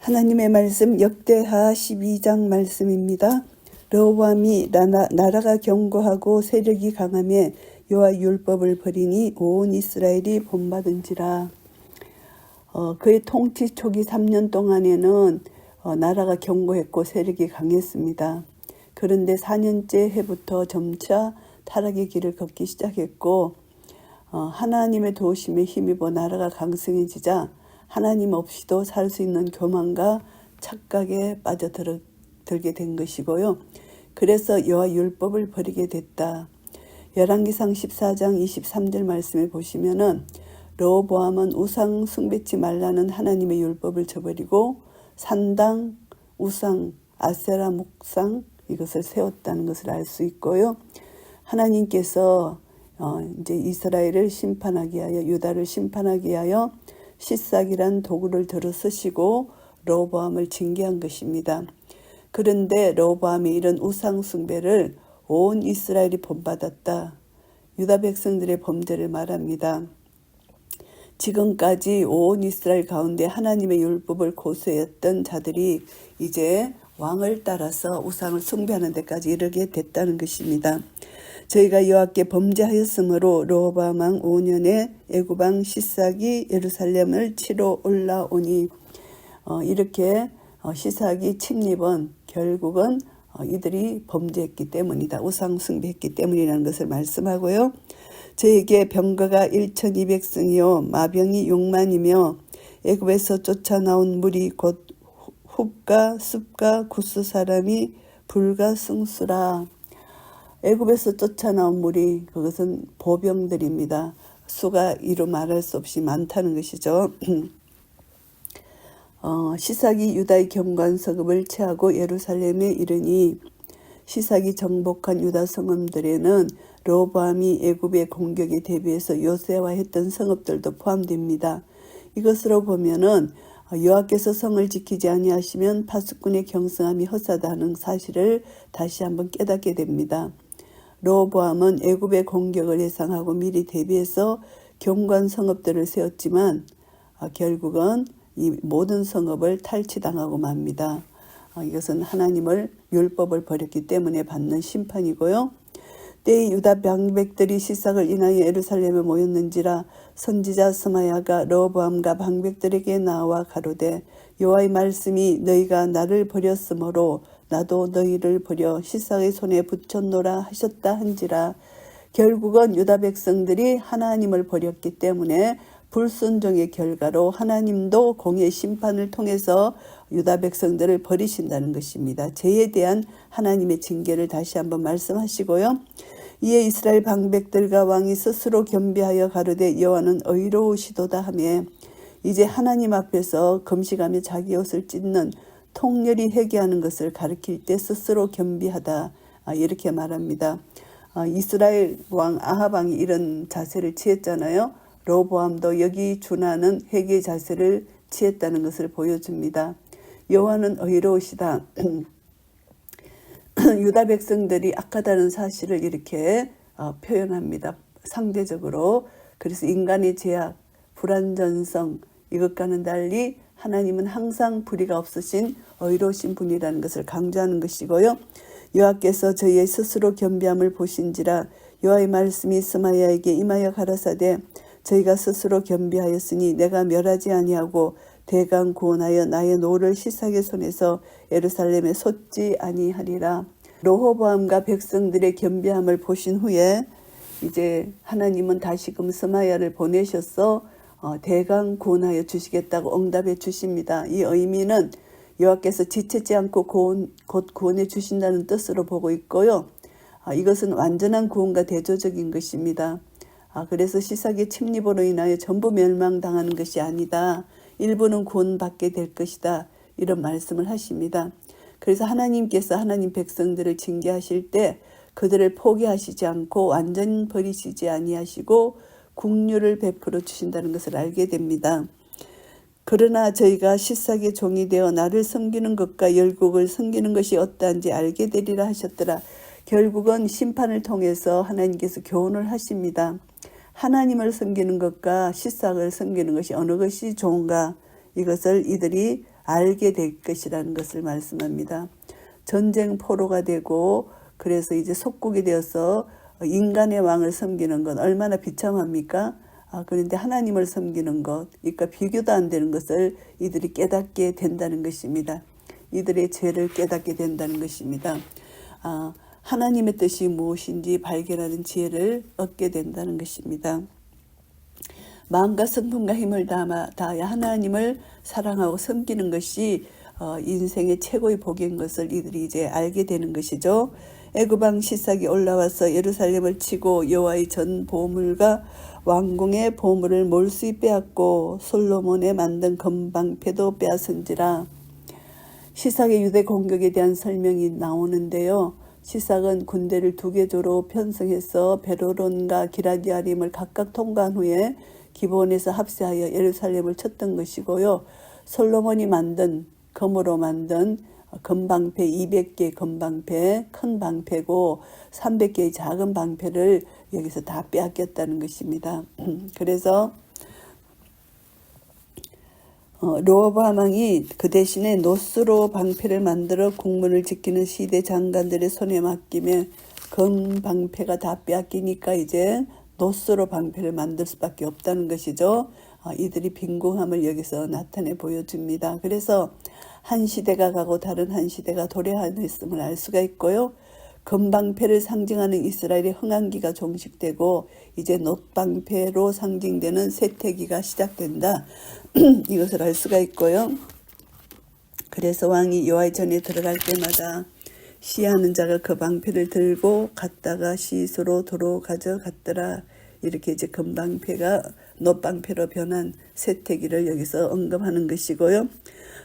하나님의 말씀 역대하 12장 말씀입니다. 르호보암이 나라가 견고하고 세력이 강하며 여호와 율법을 버리니 온 이스라엘이 본받은지라. 그의 통치 초기 3년 동안에는 나라가 견고했고 세력이 강했습니다. 그런데 4년째 해부터 점차 타락의 길을 걷기 시작했고 하나님의 도우심에 힘입어 나라가 강성해지자 하나님 없이도 살 수 있는 교만과 착각에 빠져들게 된 것이고요. 그래서 여호와 율법을 버리게 됐다. 열왕기상 14장 23절 말씀에 보시면은 르호보암은 우상 숭배치 말라는 하나님의 율법을 저버리고 산당, 우상, 아세라 목상 이것을 세웠다는 것을 알 수 있고요. 하나님께서 이제 이스라엘을 심판하기 위하여 유다를 심판하기 위하여 시삭이란 도구를 들어 쓰시고 르호보암을 징계한 것입니다. 그런데 르호보암이 이런 우상 숭배를 온 이스라엘이 본받았다. 유다 백성들의 범죄를 말합니다. 지금까지 온 이스라엘 가운데 하나님의 율법을 고수했던 자들이 이제 왕을 따라서 우상을 숭배하는 데까지 이르게 됐다는 것입니다. 저희가 여호와께 범죄하였으므로 르호보암 왕 5년에 애굽 왕 시삭이 예루살렘을 치러 올라오니 이렇게 시삭이 침입은 결국은 이들이 범죄했기 때문이다. 우상 숭배했기 때문이라는 것을 말씀하고요. 저에게 병거가 1200승이요 마병이 6만이며 애굽에서 쫓아나온 무리 곧 훅과 습과 구스 사람이 불과 승수라. 애굽에서 쫓아나온 무리 그것은 보병들입니다. 수가 이루 말할 수 없이 많다는 것이죠. 시삭이 유다의 경관서급을 취하고 예루살렘에 이르니 시삭이 정복한 유다 성읍들에는 르호보암이 애굽의 공격에 대비해서 요새화했던 성읍들도 포함됩니다. 이것으로 보면은 여호와께서 성을 지키지 아니하시면 파수꾼의 경성함이 헛사다 하는 사실을 다시 한번 깨닫게 됩니다. 르호보암은 애굽의 공격을 예상하고 미리 대비해서 경관 성읍들을 세웠지만 결국은 이 모든 성읍을 탈취당하고 맙니다. 이것은 하나님을 율법을 버렸기 때문에 받는 심판이고요. 때에 유다 방백들이 시삭을 인하여 예루살렘에 모였는지라 선지자 스마야가 르호보암과 방백들에게 나와 가로되 여호와의 말씀이 너희가 나를 버렸으므로 나도 너희를 버려 시삭의 손에 붙였노라 하셨다 한지라. 결국은 유다 백성들이 하나님을 버렸기 때문에 불순종의 결과로 하나님도 공의 심판을 통해서 유다 백성들을 버리신다는 것입니다. 죄에 대한 하나님의 징계를 다시 한번 말씀하시고요. 이에 이스라엘 방백들과 왕이 스스로 겸비하여 가로되 여호와는 의로우시도다 하며 이제 하나님 앞에서 금식하며 자기 옷을 찢는 통렬히 회개하는 것을 가리킬 때 스스로 겸비하다 이렇게 말합니다. 이스라엘 왕 아합 왕이 이런 자세를 취했잖아요. 르호보암도 여기 준하는 회개 자세를 취했다는 것을 보여줍니다. 여호와는 의로우시다. 유다 백성들이 악하다는 사실을 이렇게 표현합니다. 상대적으로. 그래서 인간의 죄악, 불완전성 이것과는 달리 하나님은 항상 불의가 없으신 의로우신 분이라는 것을 강조하는 것이고요. 여호와께서 저희의 스스로 겸비함을 보신지라 여호와의 말씀이 스마야에게 임하여 가라사대 저희가 스스로 겸비하였으니 내가 멸하지 아니하고 대강 구원하여 나의 노를 시삭의 손에서 예루살렘에 쏟지 아니하리라. 르호보암과 백성들의 겸비함을 보신 후에 이제 하나님은 다시금 스마야를 보내셔서 대강 구원하여 주시겠다고 응답해 주십니다. 이 의미는 여호와께서 지체지 않고 곧 구원해 주신다는 뜻으로 보고 있고요. 이것은 완전한 구원과 대조적인 것입니다. 그래서 시삭의 침입으로 인하여 전부 멸망당하는 것이 아니다. 일부는 구원받게 될 것이다. 이런 말씀을 하십니다. 그래서 하나님께서 하나님 백성들을 징계하실 때 그들을 포기하시지 않고 완전 버리시지 아니하시고 긍휼을 베풀어 주신다는 것을 알게 됩니다. 그러나 저희가 시삭의 종이 되어 나를 섬기는 것과 열국을 섬기는 것이 어떠한지 알게 되리라 하셨더라. 결국은 심판을 통해서 하나님께서 교훈을 하십니다. 하나님을 섬기는 것과 시삭을 섬기는 것이 어느 것이 좋은가 이것을 이들이 알게 될 것이라는 것을 말씀합니다. 전쟁 포로가 되고 그래서 이제 속국이 되어서 인간의 왕을 섬기는 건 얼마나 비참합니까? 그런데 하나님을 섬기는 것, 그러니까 비교도 안 되는 것을 이들이 깨닫게 된다는 것입니다. 이들의 죄를 깨닫게 된다는 것입니다. 하나님의 뜻이 무엇인지 발견하는 지혜를 얻게 된다는 것입니다. 마음과 성품과 힘을 다하여 하나님을 사랑하고 섬기는 것이 인생의 최고의 복인 것을 이들이 이제 알게 되는 것이죠. 애굽왕 시삭이 올라와서 예루살렘을 치고 여호와의 전 보물과 왕궁의 보물을 몰수히 빼앗고 솔로몬의 만든 건방패도 빼앗은지라. 시삭의 유대 공격에 대한 설명이 나오는데요. 시삭은 군대를 2개조로 편성해서 베로론과 기라디아림을 각각 통과한 후에 기브온에서 합세하여 예루살렘을 쳤던 것이고요. 솔로몬이 만든 금으로 만든 건방패 200개의 건방패, 큰 방패고 300개의 작은 방패를 여기서 다 빼앗겼다는 것입니다. 그래서 르호보암 왕이 그 대신에 노스로 방패를 만들어 국문을 지키는 시대 장관들의 손에 맡기며 건방패가 다 빼앗기니까 이제 노스로 방패를 만들 수밖에 없다는 것이죠. 이들이 빈궁함을 여기서 나타내 보여줍니다. 그래서 한 시대가 가고 다른 한 시대가 도래하였음을 알 수가 있고요. 건방패를 상징하는 이스라엘의 흥한기가 종식되고 이제 놋방패로 상징되는 쇠퇴기가 시작된다. 이것을 알 수가 있고요. 그래서 왕이 여호와의 전에 들어갈 때마다 시하는 자가 그 방패를 들고 갔다가 시수로 도로 가져갔더라. 이렇게 이제 건방패가 놋방패로 변한 쇠퇴기를 여기서 언급하는 것이고요.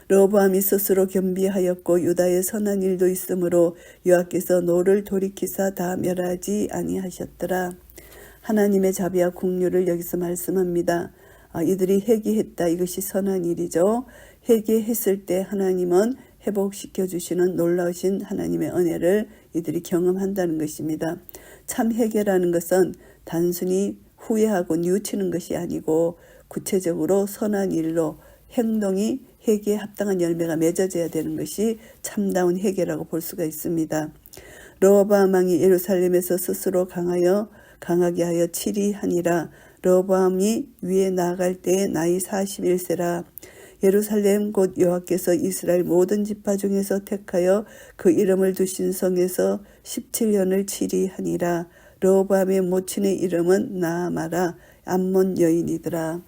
르호보암이 스스로 겸비하였고 유다에 선한 일도 있으므로 여호와께서 노를 돌이키사 다 멸하지 아니하셨더라. 하나님의 자비와 긍휼을 여기서 말씀합니다. 이들이 회개했다. 이것이 선한 일이죠. 회개했을 때 하나님은 회복시켜 주시는 놀라우신 하나님의 은혜를 이들이 경험한다는 것입니다. 참 회개라는 것은 단순히 후회하고 뉘우치는 것이 아니고 구체적으로 선한 일로 행동이 회개에 합당한 열매가 맺어져야 되는 것이 참다운 회개라고 볼 수가 있습니다. 르호보암 왕이 예루살렘에서 스스로 강하게 하여 치리하니라. 르호보암이 위에 나아갈 때에 나이 41세라. 예루살렘 곧 여호와께서 이스라엘 모든 지파 중에서 택하여 그 이름을 두신 성에서 17년을 치리하니라. 르호보암의 모친의 이름은 나아마라. 암몬 여인이더라.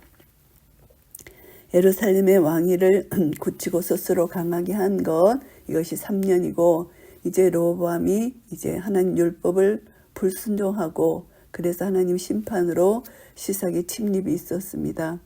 예루살렘의 왕위를 굳히고 스스로 강하게 한 것, 이것이 3년이고 이제 르호보암이 이제 하나님 율법을 불순종하고 그래서 하나님 심판으로 시삭의 침입이 있었습니다.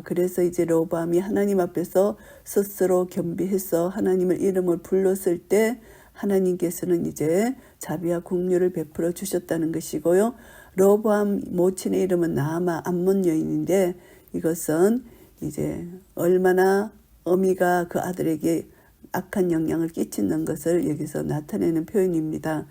그래서 이제 르호보암이 하나님 앞에서 스스로 겸비해서 하나님의 이름을 불렀을 때 하나님께서는 이제 자비와 긍휼을 베풀어 주셨다는 것이고요. 르호보암 모친의 이름은 나아마 암몬 여인인데 이것은 이제 얼마나 어미가 그 아들에게 악한 영향을 끼치는 것을 여기서 나타내는 표현입니다.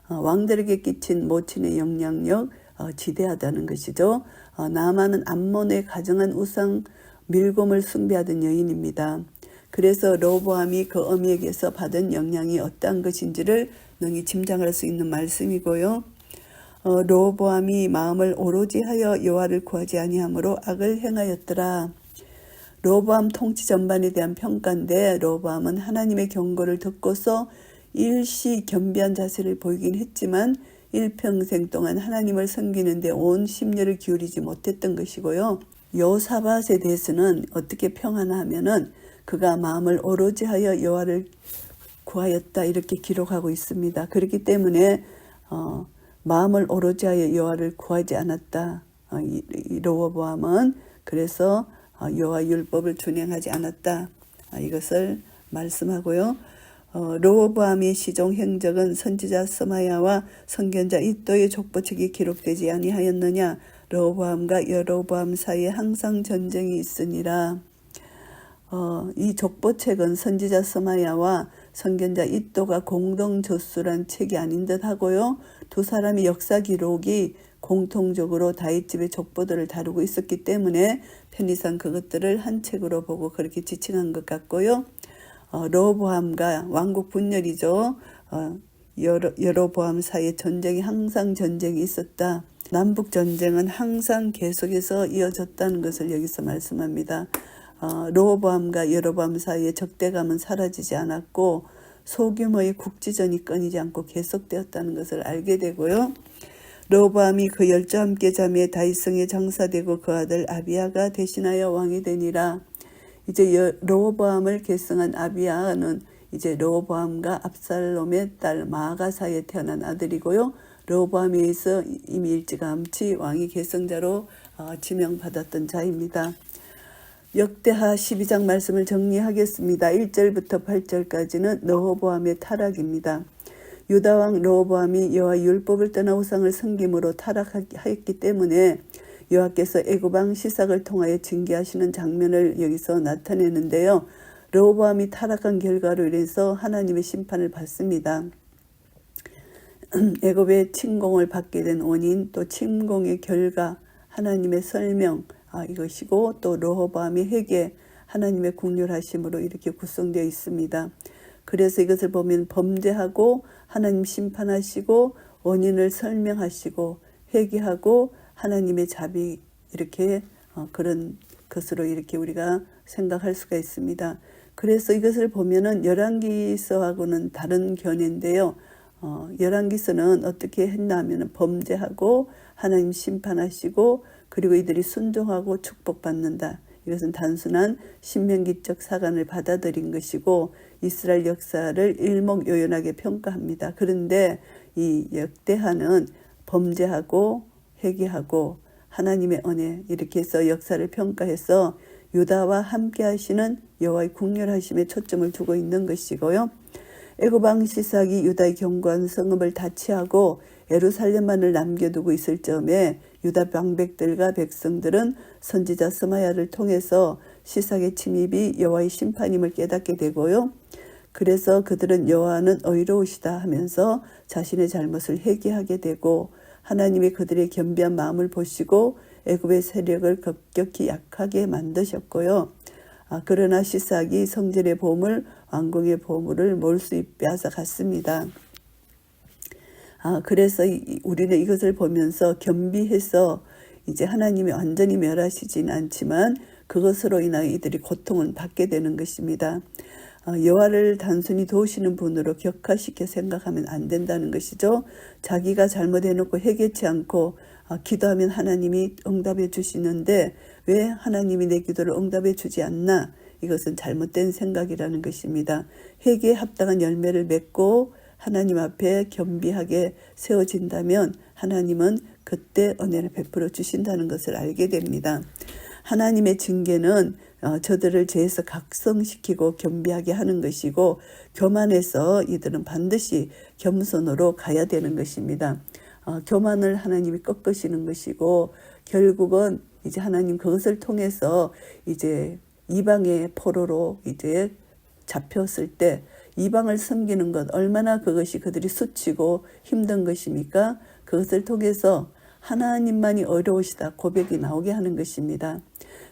왕들에게 끼친 모친의 영향력 지대하다는 것이죠. 나아만은 암몬의 가정한 우상 밀곰을 숭배하던 여인입니다. 그래서 르호보암이 그 어미에게서 받은 영향이 어떠한 것인지를 능히 짐작할 수 있는 말씀이고요. 르호보암이 마음을 오로지 하여 여호와를 구하지 아니하므로 악을 행하였더라. 르호보암 통치 전반에 대한 평가인데 르호보암은 하나님의 경고를 듣고서 일시 겸비한 자세를 보이긴 했지만 일평생 동안 하나님을 섬기는 데 온 심려를 기울이지 못했던 것이고요. 여호사밧에 대해서는 어떻게 평하나 하면은 그가 마음을 오로지 하여 여호와를 구하였다 이렇게 기록하고 있습니다. 그렇기 때문에 마음을 오로지 하여 여호와를 구하지 않았다. 이 르호보암은 그래서 여호와 율법을 준행하지 않았다. 이것을 말씀하고요. 르호보암의 시종 행적은 선지자 스마야와 선견자 이도의 족보책이 기록되지 아니하였느냐. 르호보암과 여로보암 사이에 항상 전쟁이 있으니라. 이 족보책은 선지자 스마야와 선견자 이도가 공동 저술한 책이 아닌 듯 하고요. 두 사람의 역사 기록이 공통적으로 다윗 집의 족보들을 다루고 있었기 때문에 편의상 그것들을 한 책으로 보고 그렇게 지칭한 것 같고요. 르호보암과 왕국 분열이죠. 여로보암 사이에 전쟁이 항상 전쟁이 있었다. 남북 전쟁은 항상 계속해서 이어졌다는 것을 여기서 말씀합니다. 르호보암과 여로보암 사이의 적대감은 사라지지 않았고 소규모의 국지전이 끊이지 않고 계속되었다는 것을 알게 되고요. 르호보암이 그 열조와 함께 자미에 다윗성에 장사되고 그 아들 아비야가 대신하여 왕이 되니라. 이제 르호보암을 계승한 아비야는 이제 르호보암과 압살롬의 딸 마아가 사이에 태어난 아들이고요. 르호보암에 의해서 이미 일찌감치 왕위 계승자로 지명받았던 자입니다. 역대하 12장 말씀을 정리하겠습니다. 1절부터 8절까지는 르호보암의 타락입니다. 유다왕 르호보암이 여호와의 율법을 떠나 우상을 섬김으로 타락하였기 때문에 여호와께서 애굽왕 시삭을 통하여 징계하시는 장면을 여기서 나타내는데요. 르호보암이 타락한 결과로 인해서 하나님의 심판을 받습니다. 애굽의 침공을 받게 된 원인, 또 침공의 결과, 하나님의 설명, 이것이고 또 르호보암의 회개, 하나님의 국률하심으로 이렇게 구성되어 있습니다. 그래서 이것을 보면 범죄하고 하나님 심판하시고 원인을 설명하시고 회개하고 하나님의 자비, 이렇게 그런 것으로 이렇게 우리가 생각할 수가 있습니다. 그래서 이것을 보면은 열왕기서하고는 다른 견해인데요. 열왕기서는 어떻게 했냐면 범죄하고 하나님 심판하시고 그리고 이들이 순종하고 축복받는다. 이것은 단순한 신명기적 사관을 받아들인 것이고 이스라엘 역사를 일목요연하게 평가합니다. 그런데 이 역대하는 범죄하고 회개하고 하나님의 은혜 이렇게 해서 역사를 평가해서 유다와 함께 하시는 여호와의 국률하심에 초점을 두고 있는 것이고요. 애굽왕 시삭이 유다의 견고한 성읍을 다치하고 예루살렘만을 남겨두고 있을 점에 유다 방백들과 백성들은 선지자 스마야를 통해서 시삭의 침입이 여호와의 심판임을 깨닫게 되고요. 그래서 그들은 여호와는 의로우시다 하면서 자신의 잘못을 회개하게 되고 하나님이 그들의 겸비한 마음을 보시고 애굽의 세력을 급격히 약하게 만드셨고요. 그러나 시삭이 성전의 보물, 왕궁의 보물을 몰수히 빼앗아갔습니다. 그래서 우리는 이것을 보면서 겸비해서 이제 하나님이 완전히 멸하시진 않지만 그것으로 인하여 이들이 고통을 받게 되는 것입니다. 여호와를 단순히 도우시는 분으로 격화시켜 생각하면 안 된다는 것이죠. 자기가 잘못해놓고 회개치 않고 기도하면 하나님이 응답해 주시는데 왜 하나님이 내 기도를 응답해 주지 않나? 이것은 잘못된 생각이라는 것입니다. 회개에 합당한 열매를 맺고 하나님 앞에 겸비하게 세워진다면 하나님은 그때 은혜를 베풀어 주신다는 것을 알게 됩니다. 하나님의 징계는 저들을 죄에서 각성시키고 겸비하게 하는 것이고 교만해서 이들은 반드시 겸손으로 가야 되는 것입니다. 교만을 하나님이 꺾으시는 것이고 결국은 이제 하나님 그것을 통해서 이제 이방의 포로로 이제 잡혔을 때 이방을 섬기는 것 얼마나 그것이 그들이 수치고 힘든 것입니까? 그것을 통해서 하나님만이 어려우시다 고백이 나오게 하는 것입니다.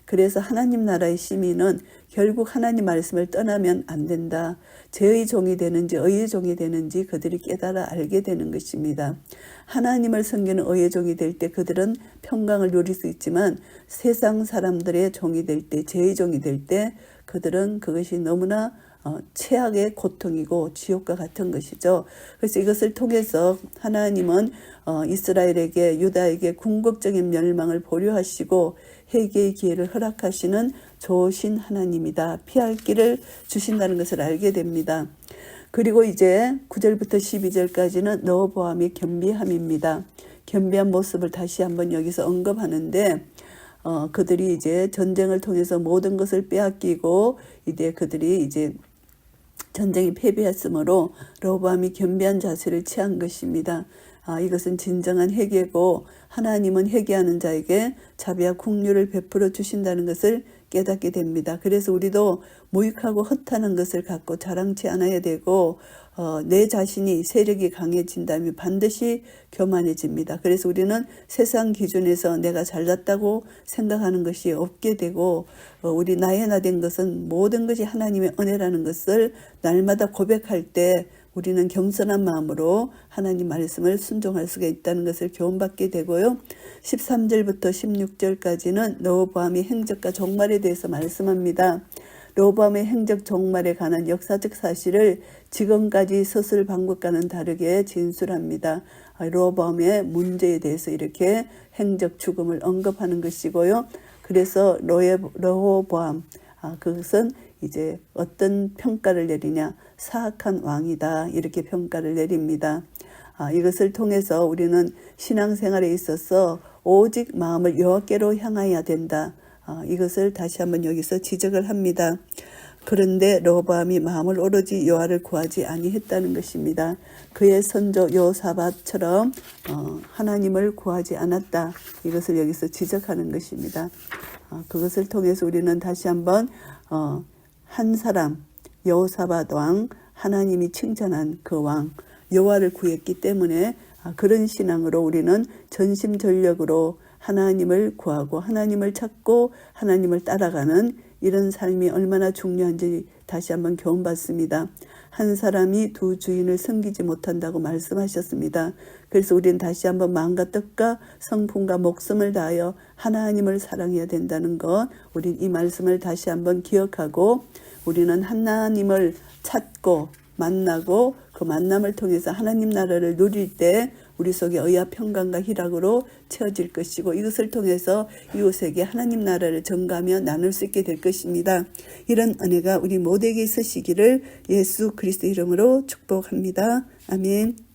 그래서 하나님 나라의 시민은 결국 하나님 말씀을 떠나면 안 된다. 죄의 종이 되는지 의의 종이 되는지 그들이 깨달아 알게 되는 것입니다. 하나님을 섬기는 의의 종이 될 때 그들은 평강을 누릴 수 있지만 세상 사람들의 종이 될 때, 죄의 종이 될 때 그들은 그것이 너무나 최악의 고통이고 지옥과 같은 것이죠. 그래서 이것을 통해서 하나님은 이스라엘에게 유다에게 궁극적인 멸망을 보류하시고 회개의 기회를 허락하시는 좋으신 하나님이다. 피할 길을 주신다는 것을 알게 됩니다. 그리고 이제 9절부터 12절까지는 르호보암의 겸비함입니다. 겸비한 모습을 다시 한번 여기서 언급하는데 그들이 이제 전쟁을 통해서 모든 것을 빼앗기고 이제 그들이 이제 전쟁이 패배했으므로 르호보암이 겸비한 자세를 취한 것입니다. 이것은 진정한 회개고 하나님은 회개하는 자에게 자비와 긍휼을 베풀어 주신다는 것을 깨닫게 됩니다. 그래서 우리도 무익하고 허탄한 것을 갖고 자랑치 않아야 되고 내 자신이 세력이 강해진다면 반드시 교만해집니다. 그래서 우리는 세상 기준에서 내가 잘났다고 생각하는 것이 없게 되고 우리 나의 나 된 것은 모든 것이 하나님의 은혜라는 것을 날마다 고백할 때 우리는 겸손한 마음으로 하나님 말씀을 순종할 수가 있다는 것을 교훈받게 되고요. 13절부터 16절까지는 르호보암의 행적과 종말에 대해서 말씀합니다. 르호보암의 행적 종말에 관한 역사적 사실을 지금까지 서술 방법과는 다르게 진술합니다. 르호보암의 문제에 대해서 이렇게 행적 죽음을 언급하는 것이고요. 그래서 르호보암 그것은 이제 어떤 평가를 내리냐, 사악한 왕이다 이렇게 평가를 내립니다. 이것을 통해서 우리는 신앙생활에 있어서 오직 마음을 여호와께로 향하여야 된다. 이것을 다시 한번 여기서 지적을 합니다. 그런데 르호보암이 마음을 오로지 여호와를 구하지 아니했다는 것입니다. 그의 선조 여호사밧처럼 하나님을 구하지 않았다. 이것을 여기서 지적하는 것입니다. 그것을 통해서 우리는 다시 한번 한 사람 여호사밧 왕, 하나님이 칭찬한 그 왕 여호와를 구했기 때문에 그런 신앙으로 우리는 전심전력으로 하나님을 구하고 하나님을 찾고 하나님을 따라가는 이런 삶이 얼마나 중요한지 다시 한번 교훈받습니다. 한 사람이 두 주인을 섬기지 못한다고 말씀하셨습니다. 그래서 우리는 다시 한번 마음과 뜻과 성품과 목숨을 다하여 하나님을 사랑해야 된다는 것, 우린 이 말씀을 다시 한번 기억하고 우리는 하나님을 찾고 만나고 그 만남을 통해서 하나님 나라를 누릴 때 우리 속에 의와 평강과 희락으로 채워질 것이고 이것을 통해서 이웃에게 하나님 나라를 전가하며 나눌 수 있게 될 것입니다. 이런 은혜가 우리 모두에게 있으시기를 예수 그리스도 이름으로 축복합니다. 아멘.